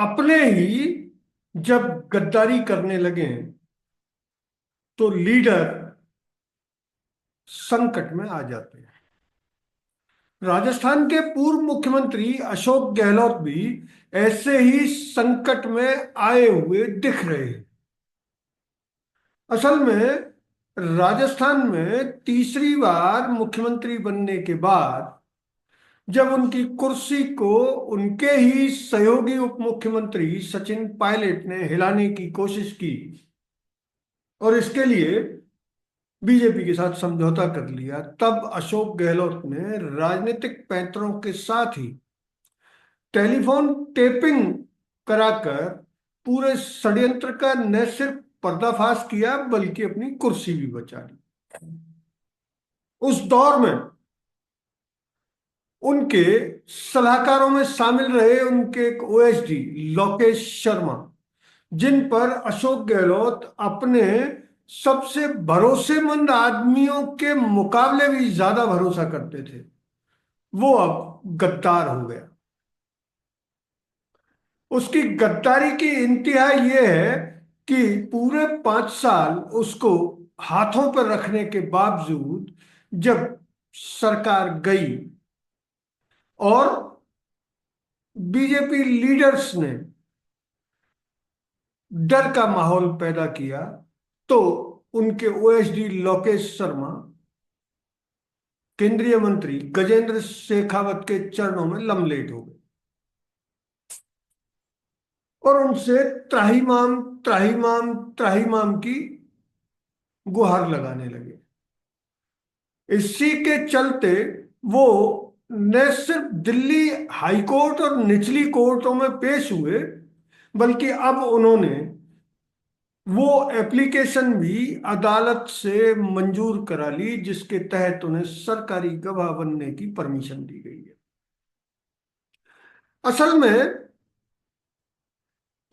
अपने ही जब गद्दारी करने लगे तो लीडर संकट में आ जाते हैं। राजस्थान के पूर्व मुख्यमंत्री अशोक गहलोत भी ऐसे ही संकट में आए हुए दिख रहे हैं। असल में राजस्थान में तीसरी बार मुख्यमंत्री बनने के बाद जब उनकी कुर्सी को उनके ही सहयोगी उप मुख्यमंत्री सचिन पायलट ने हिलाने की कोशिश की और इसके लिए बीजेपी के साथ समझौता कर लिया, तब अशोक गहलोत ने राजनीतिक पैंतरों के साथ ही टेलीफोन टेपिंग कराकर पूरे षड्यंत्र का न सिर्फ पर्दाफाश किया बल्कि अपनी कुर्सी भी बचा ली। उस दौर में उनके सलाहकारों में शामिल रहे उनके एक ओएसडी लोकेश शर्मा, जिन पर अशोक गहलोत अपने सबसे भरोसेमंद आदमियों के मुकाबले भी ज्यादा भरोसा करते थे, वो अब गद्दार हो गया। उसकी गद्दारी की इंतहा यह है कि पूरे 5 साल उसको हाथों पर रखने के बावजूद जब सरकार गई और बीजेपी लीडर्स ने डर का माहौल पैदा किया तो उनके ओएसडी लोकेश शर्मा केंद्रीय मंत्री गजेंद्र शेखावत के चरणों में लमलेट हो गए और उनसे त्राहिमाम त्राहिमाम त्राहिमाम की गुहार लगाने लगे। इसी के चलते वो न सिर्फ दिल्ली हाईकोर्ट और निचली कोर्टों में पेश हुए बल्कि अब उन्होंने वो एप्लीकेशन भी अदालत से मंजूर करा ली जिसके तहत उन्हें सरकारी गवाह बनने की परमिशन दी गई है। असल में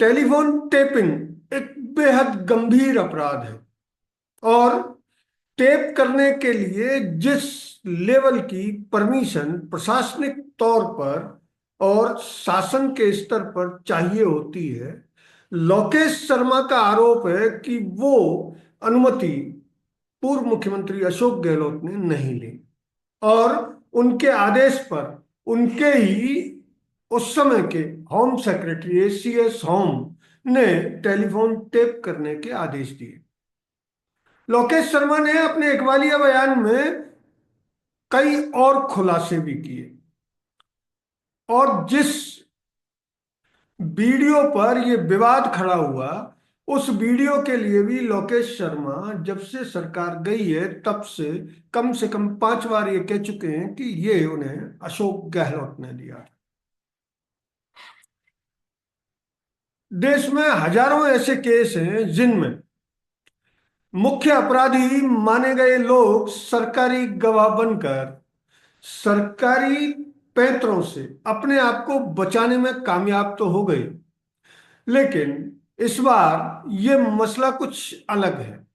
टेलीफोन टेपिंग एक बेहद गंभीर अपराध है और टेप करने के लिए जिस लेवल की परमिशन प्रशासनिक तौर पर और शासन के स्तर पर चाहिए होती है, लोकेश शर्मा का आरोप है कि वो अनुमति पूर्व मुख्यमंत्री अशोक गहलोत ने नहीं ली और उनके आदेश पर उनके ही उस समय के होम सेक्रेटरी एसीएस होम ने टेलीफोन टेप करने के आदेश दिए। लोकेश शर्मा ने अपने इकबालिया बयान में कई और खुलासे भी किए और जिस वीडियो पर यह विवाद खड़ा हुआ उस वीडियो के लिए भी लोकेश शर्मा जब से सरकार गई है तब से कम 5 बार ये कह चुके हैं कि ये उन्हें अशोक गहलोत ने दिया। देश में हजारों ऐसे केस हैं जिनमें मुख्य अपराधी माने गए लोग सरकारी गवाह बनकर सरकारी पैंतरों से अपने आप को बचाने में कामयाब तो हो गए, लेकिन इस बार ये मसला कुछ अलग है।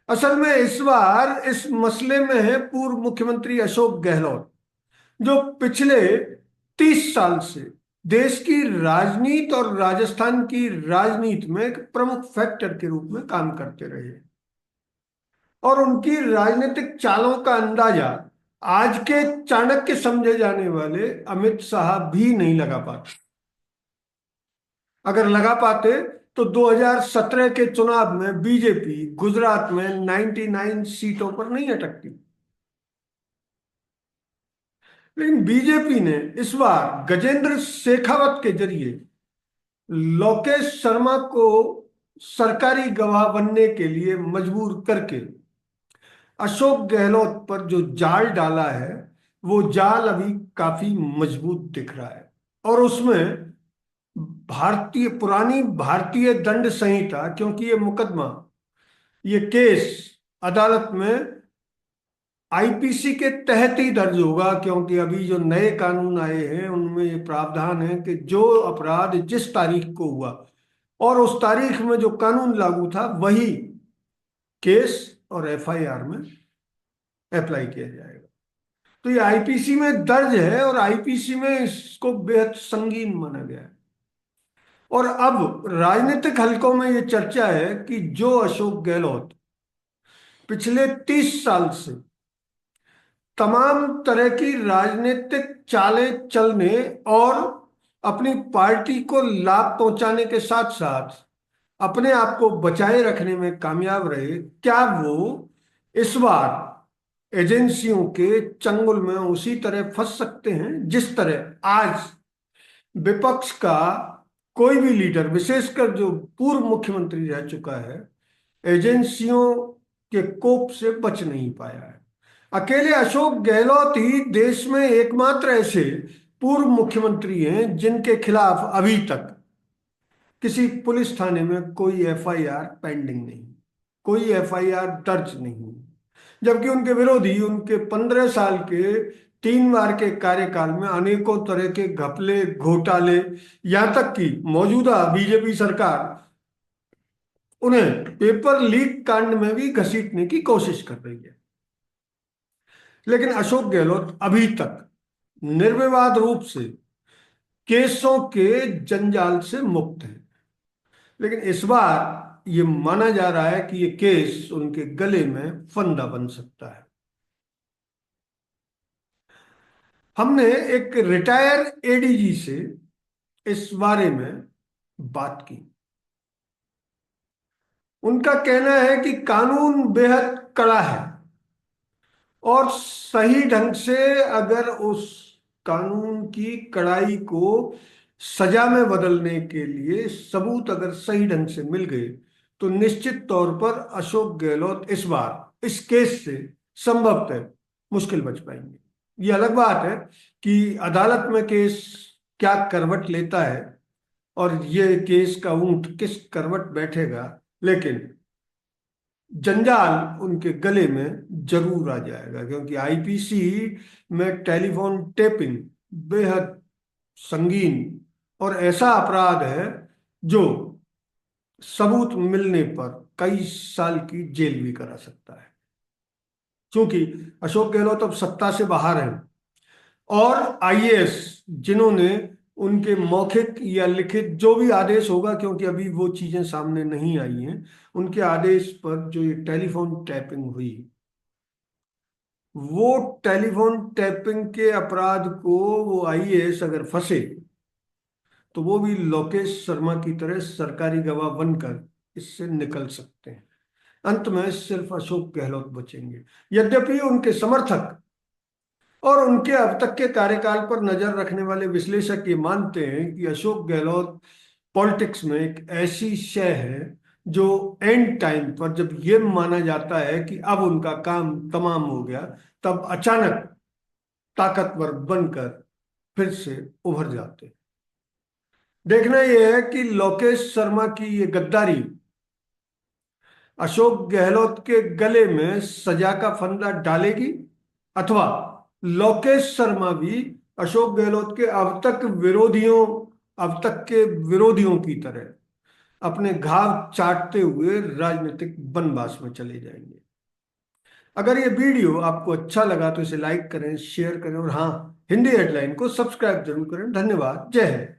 असल में इस बार इस मसले में है पूर्व मुख्यमंत्री अशोक गहलोत, जो पिछले 30 साल से देश की राजनीति और राजस्थान की राजनीति में एक प्रमुख फैक्टर के रूप में काम करते रहे और उनकी राजनीतिक चालों का अंदाजा आज के चाणक्य समझे जाने वाले अमित शाह भी नहीं लगा पाते। अगर लगा पाते तो 2017 के चुनाव में बीजेपी गुजरात में 99 सीटों पर नहीं अटकती, लेकिन बीजेपी ने इस बार गजेंद्र शेखावत के जरिए लोकेश शर्मा को सरकारी गवाह बनने के लिए मजबूर करके अशोक गहलोत पर जो जाल डाला है वो जाल अभी काफी मजबूत दिख रहा है और उसमें पुरानी भारतीय दंड संहिता, क्योंकि ये मुकदमा ये केस अदालत में आईपीसी के तहत ही दर्ज होगा, क्योंकि अभी जो नए कानून आए हैं उनमें ये प्रावधान है कि जो अपराध जिस तारीख को हुआ और उस तारीख में जो कानून लागू था वही केस और एफआईआर में अप्लाई किया जाएगा। तो ये आईपीसी में दर्ज है और आईपीसी में इसको बेहद संगीन माना गया है। और अब राजनीतिक हलकों में ये चर्चा है कि जो अशोक गहलोत पिछले 30 साल से तमाम तरह की राजनीतिक चालें चलने और अपनी पार्टी को लाभ पहुंचाने के साथ साथ अपने आप को बचाए रखने में कामयाब रहे, क्या वो इस बार एजेंसियों के चंगुल में उसी तरह फंस सकते हैं जिस तरह आज विपक्ष का कोई भी लीडर, विशेषकर जो पूर्व मुख्यमंत्री रह चुका है, एजेंसियों के कोप से बच नहीं पाया है। अकेले अशोक गहलोत ही देश में एकमात्र ऐसे पूर्व मुख्यमंत्री हैं जिनके खिलाफ अभी तक किसी पुलिस थाने में कोई एफआईआर पेंडिंग नहीं, कोई एफआईआर दर्ज नहीं, जबकि उनके विरोधी उनके 15 साल के 3 बार के कार्यकाल में अनेकों तरह के घपले घोटाले, यहां तक कि मौजूदा बीजेपी सरकार उन्हें पेपर लीक कांड में भी घसीटने की कोशिश कर रही है। लेकिन अशोक गहलोत अभी तक निर्विवाद रूप से केसों के जंजाल से मुक्त है। लेकिन इस बार ये माना जा रहा है कि ये केस उनके गले में फंदा बन सकता है। हमने एक रिटायर एडीजी से इस बारे में बात की। उनका कहना है कि कानून बेहद कड़ा है और सही ढंग से अगर उस कानून की कड़ाई को सजा में बदलने के लिए सबूत अगर सही ढंग से मिल गए तो निश्चित तौर पर अशोक गहलोत इस बार इस केस से संभवतः मुश्किल बच पाएंगे। ये अलग बात है कि अदालत में केस क्या करवट लेता है और ये केस का ऊंट किस करवट बैठेगा, लेकिन जंजाल उनके गले में जरूर आ जाएगा, क्योंकि आईपीसी में टेलीफोन टेपिंग बेहद संगीन और ऐसा अपराध है जो सबूत मिलने पर कई साल की जेल भी करा सकता है। क्योंकि अशोक गहलोत अब सत्ता से बाहर हैं और आईएएस जिन्होंने उनके मौखिक या लिखित जो भी आदेश होगा, क्योंकि अभी वो चीजें सामने नहीं आई हैं, उनके आदेश पर जो ये टेलीफोन टैपिंग हुई, वो टेलीफोन टैपिंग के अपराध को वो आईएएस अगर फंसे तो वो भी लोकेश शर्मा की तरह सरकारी गवाह बनकर इससे निकल सकते हैं। अंत में सिर्फ अशोक गहलोत बचेंगे। यद्यपि उनके समर्थक और उनके अब तक के कार्यकाल पर नजर रखने वाले विश्लेषक ये मानते हैं कि अशोक गहलोत पॉलिटिक्स में एक ऐसी शय है जो एंड टाइम पर जब ये माना जाता है कि अब उनका काम तमाम हो गया, तब अचानक ताकतवर बनकर फिर से उभर जाते हैं। देखना यह है कि लोकेश शर्मा की ये गद्दारी अशोक गहलोत के गले में सजा का फंदा डालेगी अथवा लोकेश शर्मा भी अशोक गहलोत के अब तक के विरोधियों की तरह अपने घाव चाटते हुए राजनीतिक बनवास में चले जाएंगे। अगर ये वीडियो आपको अच्छा लगा तो इसे लाइक करें, शेयर करें और हाँ, हिंदी हेडलाइन को सब्सक्राइब जरूर करें। धन्यवाद। जय हिंद।